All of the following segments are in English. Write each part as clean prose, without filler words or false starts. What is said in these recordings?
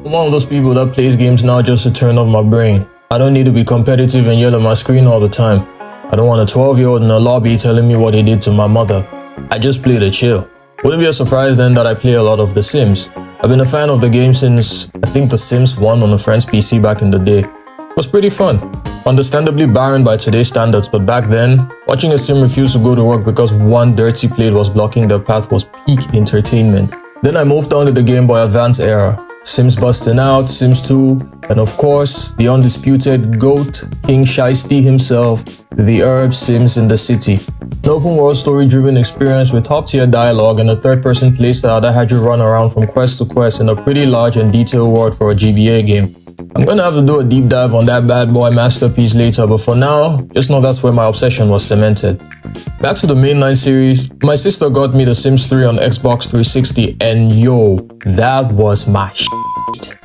I'm one of those people that plays games now just to turn off my brain. I don't need to be competitive and yell at my screen all the time. I don't want a 12-year-old in a lobby telling me what he did to my mother. I just play to chill. Wouldn't be a surprise then that I play a lot of The Sims. I've been a fan of the game since, I think, The Sims 1 on a friend's PC back in the day. It was pretty fun. Understandably barren by today's standards, but back then, watching a sim refuse to go to work because one dirty plate was blocking their path was peak entertainment. Then I moved on to the Game Boy Advance era. Sims Busting Out, Sims 2, and of course, the undisputed GOAT, King Shiesty himself, the urbz Sims in the City. An open world story-driven experience with top-tier dialogue and a third-person playstyle that had you run around from quest to quest in a pretty large and detailed world for a GBA game. I'm gonna have to do a deep dive on that bad boy masterpiece later, but for now, just know that's where my obsession was cemented. Back to the mainline series, my sister got me The Sims 3 on Xbox 360 and yo, that was my shit.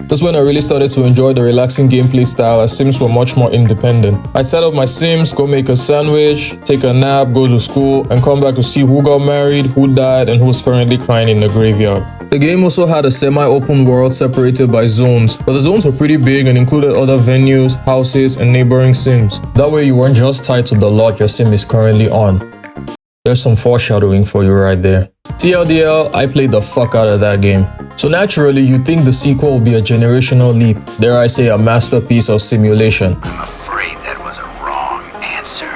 That's when I really started to enjoy the relaxing gameplay style as Sims were much more independent. I'd set up my Sims, go make a sandwich, take a nap, go to school, and come back to see who got married, who died, and who's currently crying in the graveyard. The game also had a semi-open world separated by zones, but the zones were pretty big and included other venues, houses, and neighboring Sims. That way you weren't just tied to the lot your Sim is currently on. There's some foreshadowing for you right there. TLDL, I played the fuck out of that game. So naturally, you'd think the sequel will be a generational leap, dare I say a masterpiece of simulation. I'm afraid that was a wrong answer.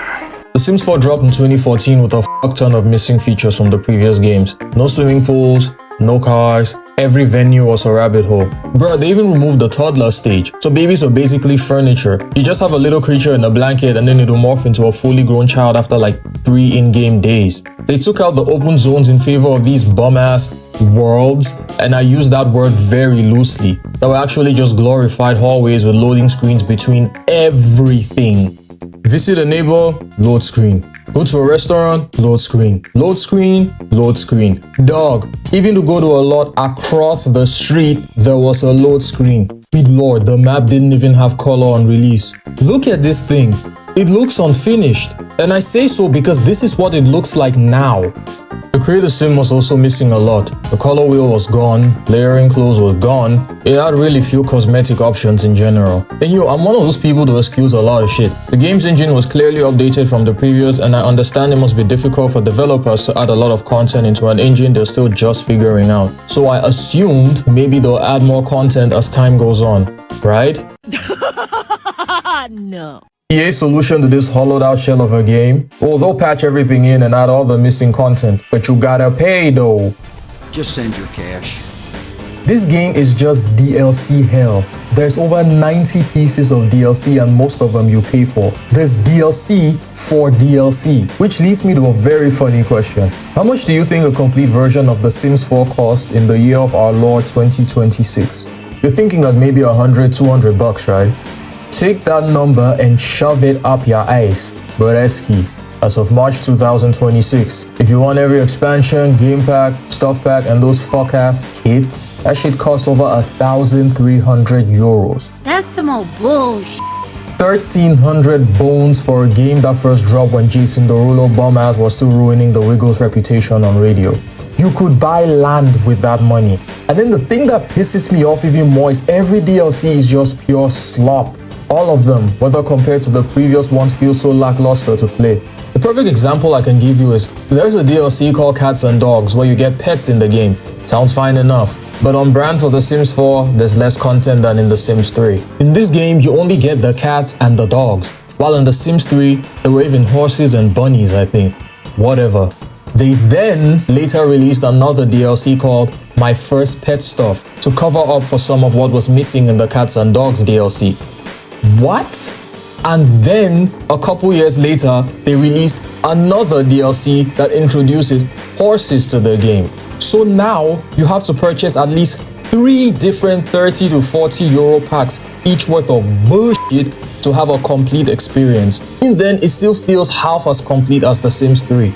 The Sims 4 dropped in 2014 with a fuck ton of missing features from the previous games. No swimming pools, no cars, every venue was a rabbit hole. Bruh, they even removed the toddler stage, so babies were basically furniture. You just have a little creature in a blanket and then it'll morph into a fully grown child after like 3 in-game days. They took out the open zones in favor of these bum-ass worlds, and I use that word very loosely. That were actually just glorified hallways with loading screens between everything. Visit a neighbor, load screen. Go to a restaurant, load screen. Load screen, load screen. Dog, even to go to a lot across the street, there was a load screen. Good lord, the map didn't even have color on release. Look at this thing. It looks unfinished. And I say so because this is what it looks like now. The creator sim was also missing a lot. The color wheel was gone, layering clothes was gone. It had really few cosmetic options in general. And I'm one of those people to excuse a lot of shit. The game's engine was clearly updated from the previous, and I understand it must be difficult for developers to add a lot of content into an engine they're still just figuring out. So I assumed maybe they'll add more content as time goes on, right? No. EA's solution to this hollowed out shell of a game? Well, they'll patch everything in and add all the missing content, but you gotta pay though. Just send your cash. This game is just DLC hell. There's over 90 pieces of DLC and most of them you pay for. There's DLC for DLC, which leads me to a very funny question. How much do you think a complete version of The Sims 4 costs in the year of our Lord 2026? You're thinking that maybe $100-200, right? Take that number and shove it up your ass. Bureski, as of March 2026. If you want every expansion, game pack, stuff pack, and those fuck-ass kits, that shit costs over 1,300 euros. That's some old bullshit. 1,300 bones for a game that first dropped when Jason Derulo bum-ass was still ruining the Wiggles' reputation on radio. You could buy land with that money. And then the thing that pisses me off even more is every DLC is just pure slop. All of them, whether compared to the previous ones, feel so lackluster to play. The perfect example I can give you is, there's a DLC called Cats and Dogs where you get pets in the game. Sounds fine enough. But on brand for The Sims 4, there's less content than in The Sims 3. In this game, you only get the cats and the dogs. While in The Sims 3, there were even horses and bunnies, I think. Whatever. They then later released another DLC called My First Pet Stuff to cover up for some of what was missing in the Cats and Dogs DLC. What? And then a couple years later, they released another DLC that introduces horses to the game. So now you have to purchase at least 3 different 30 to 40 euro packs, each worth of bullshit, to have a complete experience. And then it still feels half as complete as The Sims 3.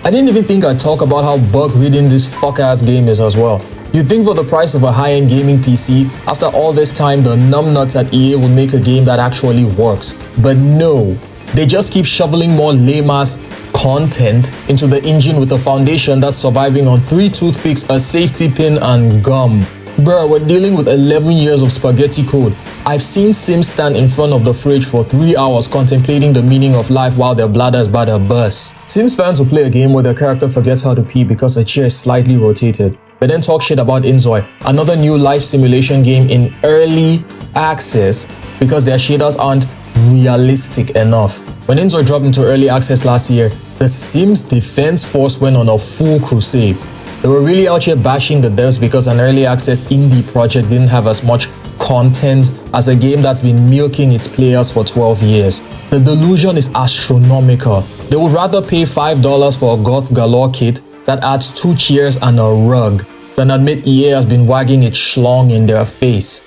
I didn't even think I'd talk about how bug-ridden this fuck-ass game is as well. You'd think for the price of a high-end gaming PC, after all this time, the numbnuts at EA would make a game that actually works. But no, they just keep shoveling more lame-ass content into the engine with a foundation that's surviving on 3 toothpicks, a safety pin, and gum. Bruh, we're dealing with 11 years of spaghetti code. I've seen Sims stand in front of the fridge for 3 hours contemplating the meaning of life while their bladder is about to burst. Sims fans will play a game where their character forgets how to pee because the chair is slightly rotated, but then talk shit about Inzoi, another new life simulation game in early access because their shaders aren't realistic enough. When Inzoi dropped into early access last year, the Sims Defense Force went on a full crusade. They were really out here bashing the devs because an early access indie project didn't have as much content as a game that's been milking its players for 12 years. The delusion is astronomical. They would rather pay $5 for a Goth Galore kit that adds 2 chairs and a rug than admit EA has been wagging its schlong in their face.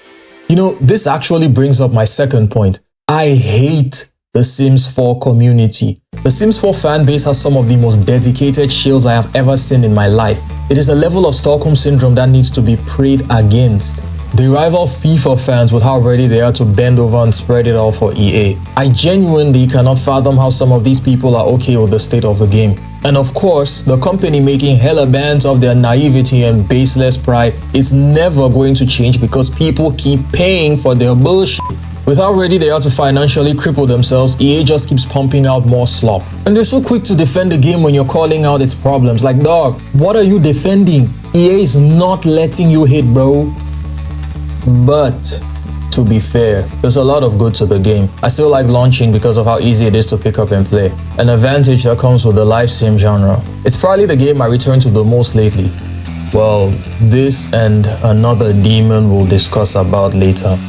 You know, this actually brings up my second point. I hate the Sims 4 community. The Sims 4 fan base has some of the most dedicated shills I have ever seen in my life. It is a level of Stockholm Syndrome that needs to be prayed against. They rival FIFA fans with how ready they are to bend over and spread it all for EA. I genuinely cannot fathom how some of these people are okay with the state of the game. And of course, the company making hella bands of their naivety and baseless pride is never going to change because people keep paying for their bullshit. With how ready they are to financially cripple themselves, EA just keeps pumping out more slop. And they're so quick to defend the game when you're calling out its problems. Like, dog, what are you defending? EA is not letting you hit, bro. But to be fair, there's a lot of good to the game. I still like launching because of how easy it is to pick up and play. An advantage that comes with the live sim genre. It's probably the game I return to the most lately. Well, this and another demon we'll discuss about later.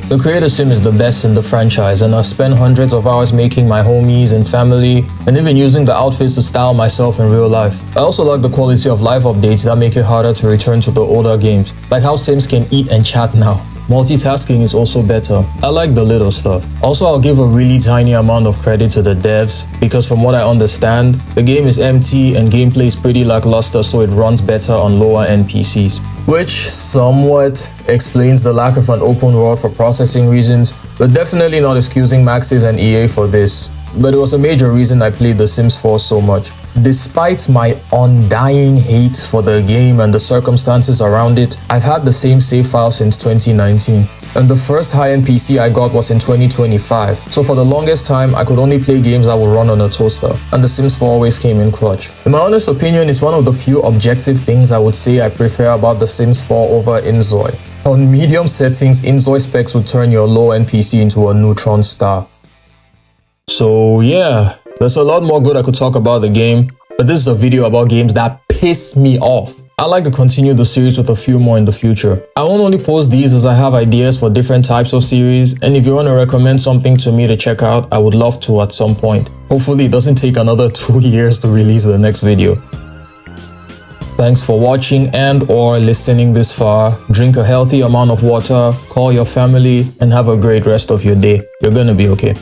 The Creator Sim is the best in the franchise, and I've spent hundreds of hours making my homies and family, and even using the outfits to style myself in real life. I also like the quality of live updates that make it harder to return to the older games, like how Sims can eat and chat now. Multitasking is also better. I like the little stuff. Also, I'll give a really tiny amount of credit to the devs, because from what I understand, the game is empty and gameplay is pretty lackluster, so it runs better on lower end PCs. Which somewhat explains the lack of an open world for processing reasons, but definitely not excusing Maxis and EA for this. But it was a major reason I played The Sims 4 so much. Despite my undying hate for the game and the circumstances around it, I've had the same save file since 2019. And the first high-end PC I got was in 2025, so for the longest time I could only play games that would run on a toaster, and The Sims 4 always came in clutch. In my honest opinion, it's one of the few objective things I would say I prefer about The Sims 4 over Inzoi. On medium settings, Inzoi specs would turn your low-end PC into a neutron star. So yeah, there's a lot more good I could talk about the game, but this is a video about games that piss me off. I'd like to continue the series with a few more in the future. I won't only post these as I have ideas for different types of series, and if you want to recommend something to me to check out, I would love to at some point. Hopefully it doesn't take another 2 years to release the next video. Thanks for watching and or listening this far. Drink a healthy amount of water, call your family, and have a great rest of your day. You're gonna be okay.